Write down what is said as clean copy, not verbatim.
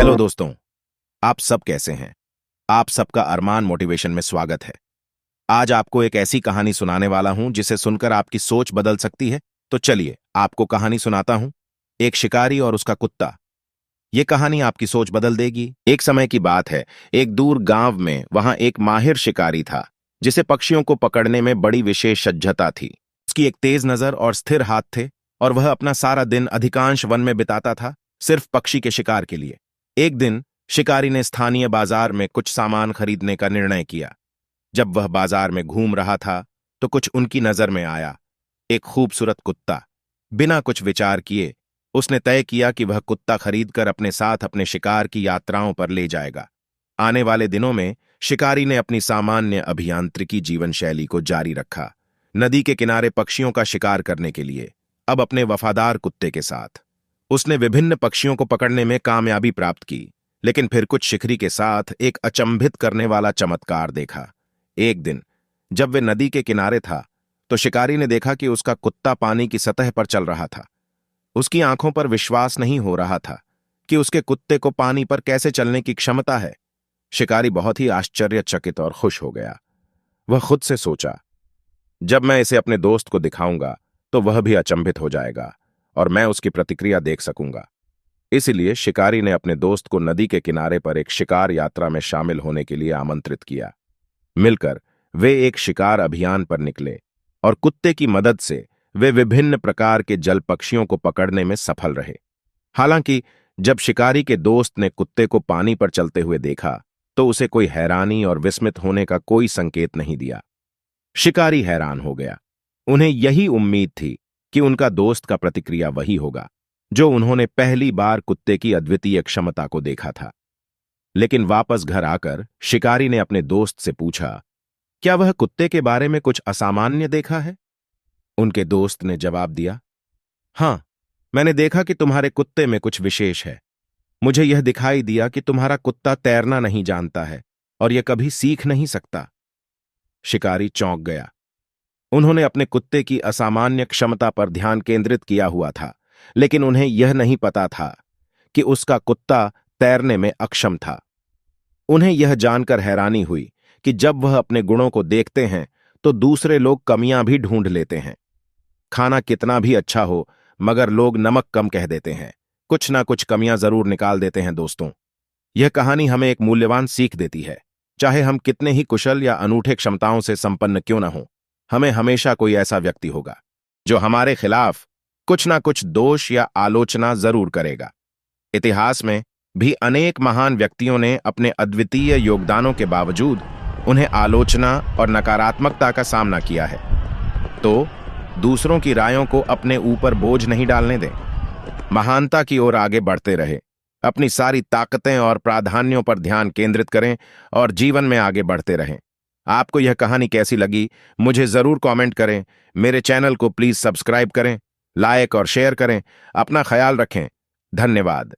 Hello दोस्तों, आप सब कैसे हैं? आप सबका अरमान मोटिवेशन में स्वागत है। आज आपको एक ऐसी कहानी सुनाने वाला हूं जिसे सुनकर आपकी सोच बदल सकती है। तो चलिए आपको कहानी सुनाता हूं, एक शिकारी और उसका कुत्ता। ये कहानी आपकी सोच बदल देगी। एक समय की बात है, एक दूर गांव में वहां एक माहिर शिकारी था जिसे पक्षियों को पकड़ने में बड़ी विशेष सज्जता थी। उसकी एक तेज नजर और स्थिर हाथ थे और वह अपना सारा दिन अधिकांश वन में बिताता था, सिर्फ पक्षी के शिकार के लिए। एक दिन शिकारी ने स्थानीय बाजार में कुछ सामान खरीदने का निर्णय किया। जब वह बाजार में घूम रहा था तो कुछ उनकी नजर में आया, एक खूबसूरत कुत्ता। बिना कुछ विचार किए उसने तय किया कि वह कुत्ता खरीदकर अपने साथ अपने शिकार की यात्राओं पर ले जाएगा। आने वाले दिनों में शिकारी ने अपनी सामान्य अभियांत्रिकी जीवन शैली को जारी रखा, नदी के किनारे पक्षियों का शिकार करने के लिए, अब अपने वफादार कुत्ते के साथ। उसने विभिन्न पक्षियों को पकड़ने में कामयाबी प्राप्त की, लेकिन फिर कुछ शिकारी के साथ एक अचंभित करने वाला चमत्कार देखा। एक दिन जब वे नदी के किनारे था तो शिकारी ने देखा कि उसका कुत्ता पानी की सतह पर चल रहा था। उसकी आंखों पर विश्वास नहीं हो रहा था कि उसके कुत्ते को पानी पर कैसे चलने की क्षमता है। शिकारी बहुत ही आश्चर्यचकित और खुश हो गया। वह खुद से सोचा, जब मैं इसे अपने दोस्त को दिखाऊंगा तो वह भी अचंभित हो जाएगा और मैं उसकी प्रतिक्रिया देख सकूंगा। इसलिए शिकारी ने अपने दोस्त को नदी के किनारे पर एक शिकार यात्रा में शामिल होने के लिए आमंत्रित किया। मिलकर वे एक शिकार अभियान पर निकले और कुत्ते की मदद से वे विभिन्न प्रकार के जल पक्षियों को पकड़ने में सफल रहे। हालांकि जब शिकारी के दोस्त ने कुत्ते को पानी पर चलते हुए देखा तो उसे कोई हैरानी और विस्मित होने का कोई संकेत नहीं दिया। शिकारी हैरान हो गया। उन्हें यही उम्मीद थी कि उनका दोस्त का प्रतिक्रिया वही होगा जो उन्होंने पहली बार कुत्ते की अद्वितीय क्षमता को देखा था। लेकिन वापस घर आकर शिकारी ने अपने दोस्त से पूछा, क्या वह कुत्ते के बारे में कुछ असामान्य देखा है? उनके दोस्त ने जवाब दिया, हां, मैंने देखा कि तुम्हारे कुत्ते में कुछ विशेष है। मुझे यह दिखाई दिया कि तुम्हारा कुत्ता तैरना नहीं जानता है और यह कभी सीख नहीं सकता। शिकारी चौंक गया। उन्होंने अपने कुत्ते की असामान्य क्षमता पर ध्यान केंद्रित किया हुआ था, लेकिन उन्हें यह नहीं पता था कि उसका कुत्ता तैरने में अक्षम था। उन्हें यह जानकर हैरानी हुई कि जब वह अपने गुणों को देखते हैं तो दूसरे लोग कमियां भी ढूंढ लेते हैं। खाना कितना भी अच्छा हो, मगर लोग नमक कम कह देते हैं, कुछ ना कुछ कमियां जरूर निकाल देते हैं। दोस्तों, यह कहानी हमें एक मूल्यवान सीख देती है। चाहे हम कितने ही कुशल या अनूठे क्षमताओं से संपन्न क्यों न हों, हमें हमेशा कोई ऐसा व्यक्ति होगा जो हमारे खिलाफ कुछ ना कुछ दोष या आलोचना जरूर करेगा। इतिहास में भी अनेक महान व्यक्तियों ने अपने अद्वितीय योगदानों के बावजूद उन्हें आलोचना और नकारात्मकता का सामना किया है। तो दूसरों की रायों को अपने ऊपर बोझ नहीं डालने दें। महानता की ओर आगे बढ़ते रहे, अपनी सारी ताकतें और प्राधान्यों पर ध्यान केंद्रित करें और जीवन में आगे बढ़ते रहें। आपको यह कहानी कैसी लगी मुझे जरूर कमेंट करें। मेरे चैनल को प्लीज सब्सक्राइब करें, लाइक और शेयर करें। अपना ख्याल रखें। धन्यवाद।